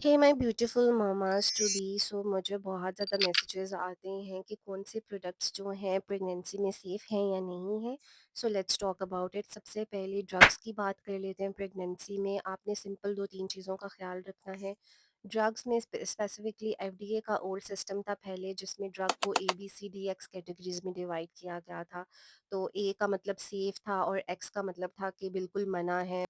Hey my beautiful mamas to be. So मुझे बहुत ज़्यादा मैसेजेस आते हैं कि कौन से प्रोडक्ट्स जो हैं प्रेगनेंसी में सेफ़ हैं या नहीं है। So let's talk about it. सबसे पहले ड्रग्स की बात कर लेते हैं। प्रेगनेंसी में आपने सिंपल दो तीन चीज़ों का ख्याल रखना है। ड्रग्स में स्पेसिफिकली एफडीए का ओल्ड सिस्टम था पहले, जिसमें ड्रग को A B C D X categories में डिवाइड किया गया था। तो ए का मतलब सेफ़ था और एक्स का मतलब था कि बिल्कुल मना है।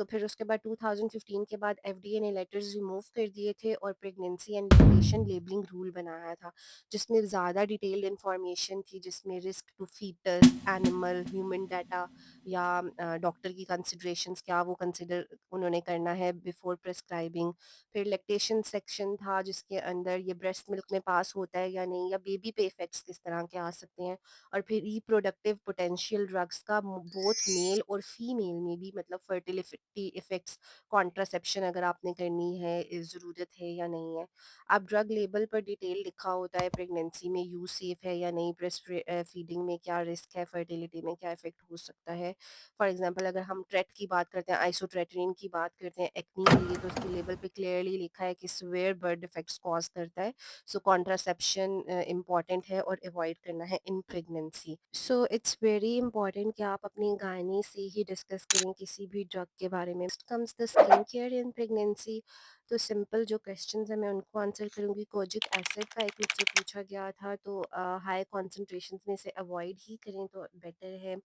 फिर उसके बाद 2015 के बाद एफडीए ने लेटर्स रिमूव कर दिए थे और pregnancy and lactation labelling rule बनाया था, जिसमें ज़्यादा डिटेल्ड इंफॉर्मेशन थी, जिसमें risk to foetus, animal, human data या डॉक्टर की कंसिडरेशंस क्या वो कंसिडर उन्होंने करना है बिफोर प्रेस्क्राइबिंग। फिर लैक्टेशन सेक्शन था, जिसके अंदर ये ब्रेस्ट मिल्क में पास होता है या नहीं, या बेबी पे इफेक्ट्स किस तरह के आ सकते हैं। और फिर रिप्रोडक्टिव पोटेंशियल ड्रग्स का बोथ मेल और फीमेल में भी, मतलब फर्टिलिटी इफेक्ट्स, कॉन्ट्रासेप्शन अगर आपने करनी है, ज़रूरत है या नहीं है। अब ड्रग लेबल पर डिटेल लिखा होता है प्रेगनेंसी में यूज सेफ है या नहीं, ब्रेस्ट फीडिंग में क्या रिस्क है, फर्टिलिटी में क्या इफेक्ट हो सकता है। फॉर एग्जांपल अगर हम ट्रेट की बात करते हैं, आइसोट्रेटिनिन की बात करते हैं एक्नी के लिए, तो उसके लेबल पे क्लियरली लिखा है कि सिवियर बर्थ डिफेक्ट्स कॉज करता है। सो कॉन्ट्रासेप्शन इम्पॉर्टेंट है और अवॉइड करना है in pregnancy. So it's very important कि आप अपनी गायनी से ही डिस्कस करें किसी भी ड्रग के बारे में। Comes the skin care in pregnancy. तो सिंपल जो क्वेश्चंस हैं मैं उनको आंसर करूंगी। कोजिक एसिड का एक मुझसे पूछा गया था, तो हाई कॉन्सेंट्रेशन में से अवॉइड ही करें तो बेटर है।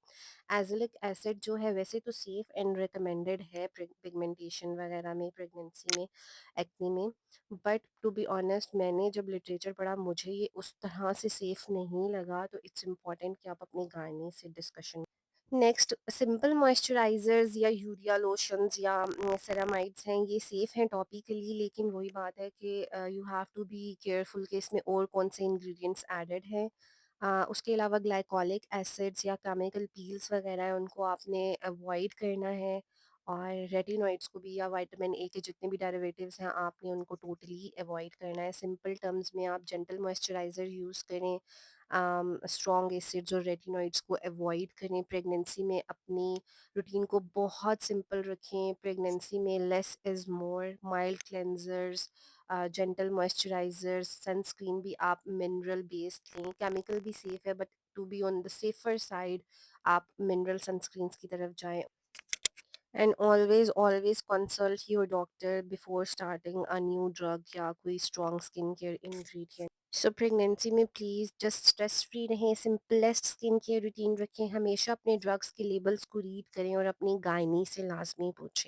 एजिलिक एसिड जो है वैसे तो सेफ एंड रिकमेंडेड है पिगमेंटेशन वगैरह में, प्रेगनेंसी में, एक्ने में। बट टू बी ऑनेस्ट, मैंने जब लिटरेचर पढ़ा मुझे ये उस तरह से सेफ नहीं लगा। तो इट्स इम्पॉर्टेंट कि आप अपनी गायनी से डिस्कशन। नेक्स्ट, सिंपल मॉइस्चराइजर्स या यूरिया लोशंस या सेरामाइड्स हैं, ये सेफ हैं टॉपिकली, लेकिन वही बात है कि you have to be careful कि इसमें और कौन से इंग्रेडिएंट्स एडेड हैं। उसके अलावा ग्लाइकोलिक एसिड्स या केमिकल पील्स वगैरह हैं, उनको आपने अवॉइड करना है। और रेटिनॉइड्स को भी, या विटामिन ए के जितने भी डेरिवेटिव्स हैं, आपने उनको टोटली अवॉइड करना है। सिंपल टर्म्स में आप जेंटल मॉइस्चराइज़र यूज़ करें, स्ट्रॉन्ग एसिड्स और रेटिनॉइड्स को अवॉइड करें। प्रेगनेंसी में अपनी रूटीन को बहुत सिंपल रखें। प्रेगनेंसी में less is more, mild cleansers, gentle moisturisers, sunscreen भी आप मिनरल बेस्ड लें। केमिकल भी सेफ है, but to be on the safer side आप मिनरल सनस्क्रीन्स की तरफ जाएं। And always always consult your doctor before starting a new drug या कोई strong skin care ingredient. So pregnancy में प्लीज़ जस्ट स्ट्रेस फ्री रहें, simplest skin care routine रखें, हमेशा अपने ड्रग्स के लेबल्स को रीड करें और अपनी गायनी से लाजमी पूछें।